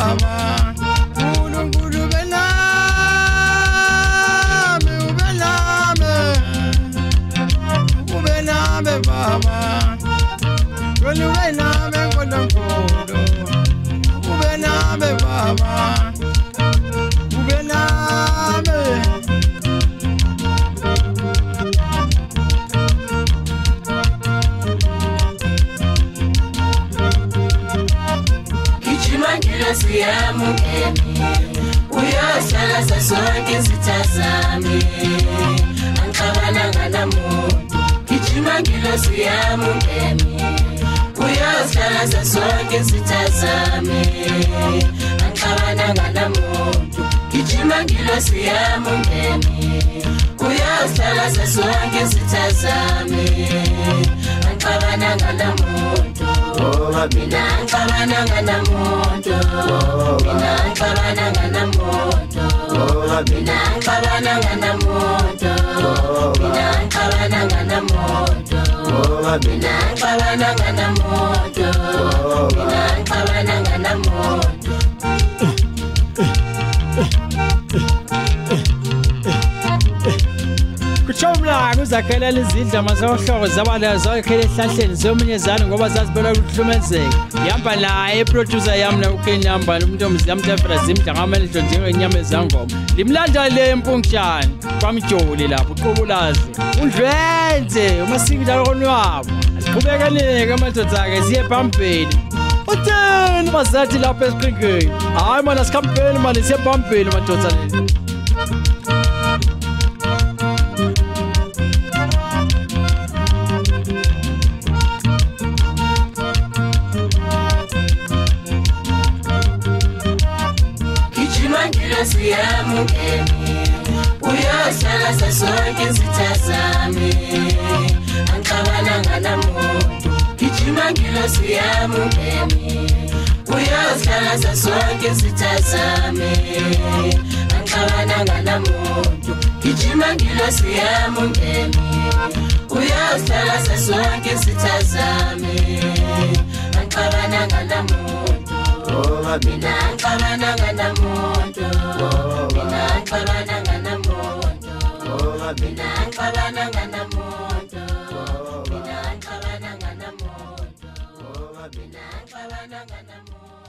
baba uNkulunkulu ubelame baba ubelame nkulunkulu ubelame baba ubelame Siyamukeni uyohlala sasonke izithazami angixabana nganamuntu gijima ngilo siyamukeni uyohlala sasonke izithazami angixabana nganamuntu gijima ngilo siyamukeni uyohlala sasonke izithazami angixabana nganamuntu mina ngixabana nganamuntu mina ngixabana nganamuntu mina ngixabana nganamuntu mina ngixabana nganamuntu mina ngixabana nganamuntu mina ngixabana nganamuntu Kuchomla kuzakhela izindla masohloko zabala zakhela ehlahleni zomunyezana ngoba zazibela ukuhlumezeka yamba naye producer yami na uKenyamba umuntu omzamtafra zimdla ngamelelo njengenyama ezangoma limlanda le empunkshani kwamjoli lapho uqobulazi undlwenze umasikila lonwabo asiqhubekane amadoda ake siye phambili utheni mazathi lapha esiqingeni hayi mana sikhampeni manje siye phambili madoda le siyamukeni uyohlala sasonke izithazami angixabana nganamuntu gijima ngilo siyamukeni uyohlala sasonke izithazami angixabana nganamuntu gijima ngilo siyamukeni uyohlala sasonke izithazami angixabana nganamuntu mina ngixabana nganamuntu mina ngixabana nganamuntu mina ngixabana nganamuntu mina ngixabana nganamuntu mina ngixabana nganamuntu